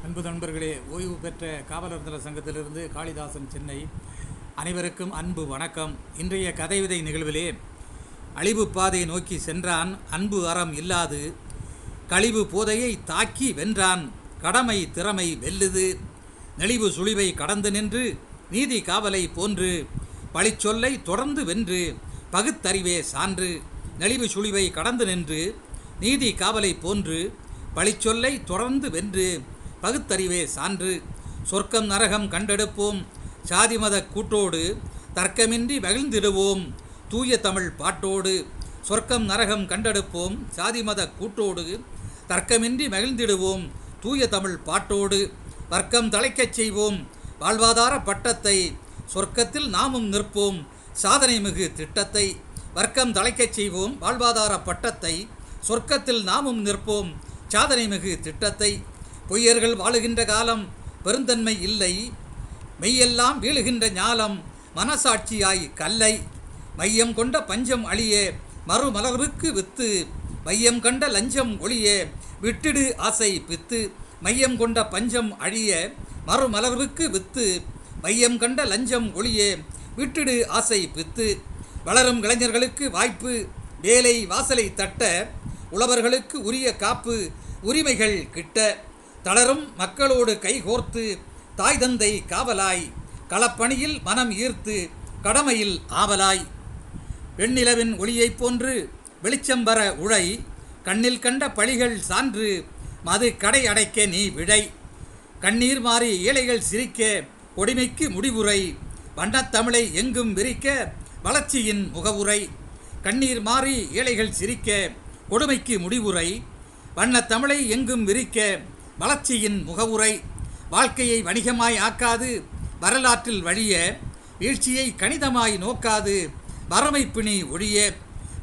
அன்பு நண்பர்களே, ஓய்வு பெற்ற காவலர் நல சங்கத்திலிருந்து காளிதாசன், சென்னை. அனைவருக்கும் அன்பு வணக்கம். இன்றைய கதைவிதை நிகழ்விலே அழிவு பாதை நோக்கி சென்றான் அன்பு அறம் இல்லாது, கழிவு போதையை தாக்கி வென்றான் கடமை திறமை வெல்லுது, நெளிவு சுழிவை கடந்து நின்று நீதி காவலை போன்று பழிச்சொல்லை தொடர்ந்து வென்று பகுத்தறிவே சான்று. நெளிவு சுழிவை கடந்து நின்று நீதி காவலை போன்று பழிச்சொல்லை தொடர்ந்து வென்று பகுத்தறிவே சான்று. சொர்க்கம் நரகம் கண்டெடுப்போம் சாதி மத கூட்டோடு, தர்க்கமின்றி மகிழ்ந்திடுவோம் தூய தமிழ் பாட்டோடு. சொர்க்கம் நரகம் கண்டெடுப்போம் சாதி மத கூட்டோடு, தர்க்கமின்றி மகிழ்ந்திடுவோம் தூய தமிழ் பாட்டோடு. வர்க்கம் தலைக்கச் செய்வோம் வாழ்வாதார பட்டத்தை, சொர்க்கத்தில் நாமும் நிற்போம் சாதனை மிகு திட்டத்தை. வர்க்கம் தலைக்கச் செய்வோம் வாழ்வாதார பட்டத்தை, சொர்க்கத்தில் நாமும் நிற்போம் சாதனை மிகு திட்டத்தை. பொய்யர்கள் வாழுகின்ற காலம் பெருந்தன்மை இல்லை, மெய்யெல்லாம் வீழுகின்ற ஞாலம் மனசாட்சியாய் கல்லை. மையம் கொண்ட பஞ்சம் அழிய மறுமலர்வுக்கு வித்து, மையம் கண்ட லஞ்சம் ஒளிய விட்டிடு ஆசை பித்து. மையம் கொண்ட பஞ்சம் அழிய மறுமலர்வுக்கு வித்து, மையம் கண்ட லஞ்சம் ஒளிய விட்டிடு ஆசை பித்து. வளரும் இளைஞர்களுக்கு வாய்ப்பு வேலை வாசலை தட்ட, உழவர்களுக்கு உரிய காப்பு உரிமைகள் கிட்ட. தளரும் மக்களோடு கைகோர்த்து தாய் தந்தை காவலாய், களப்பணியில் மனம் ஈர்த்து கடமையில் ஆவலாய். வெண்ணிலவின் ஒளியைப் போன்று வெளிச்சம் வர உழை, கண்ணில் கண்ட பழிகள் சான்று மது கடை அடைக்க நீ விழை. கண்ணீர் மாறி ஏழைகள் சிரிக்க கொடுமைக்கு முடிவுரை, வண்ணத்தமிழை எங்கும் விரிக்க வளர்ச்சியின் முகவுரை. கண்ணீர் மாறி ஏழைகள் சிரிக்க கொடுமைக்கு முடிவுரை, வண்ணத்தமிழை எங்கும் விரிக்க வளர்ச்சியின் முகவுரை. வாழ்க்கையை வணிகமாய் ஆக்காது வரலாற்றில் வழிய, வீழ்ச்சியை கணிதமாய் நோக்காது வறுமை பிணி ஒழிய.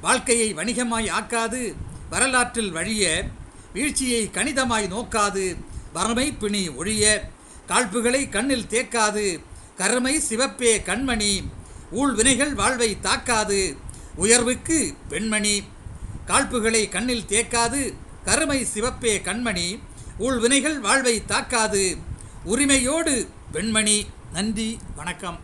வாழ்க்கையை வணிகமாய் ஆக்காது வரலாற்றில் வழிய, வீழ்ச்சியை கணிதமாய் நோக்காது வறுமை பிணி ஒழிய. காழ்ப்புகளை கண்ணில் தேக்காது கருமை சிவப்பே கண்மணி, ஊழ்வினைகள் வாழ்வை தாக்காது உயர்வுக்கு பெண்மணி. காழ்ப்புகளை கண்ணில் தேக்காது கருமை சிவப்பே கண்மணி, ஊழ்வினைகள் வாழ்வை தாக்காது உரிமையோடு பெண்மணி. நன்றி, வணக்கம்.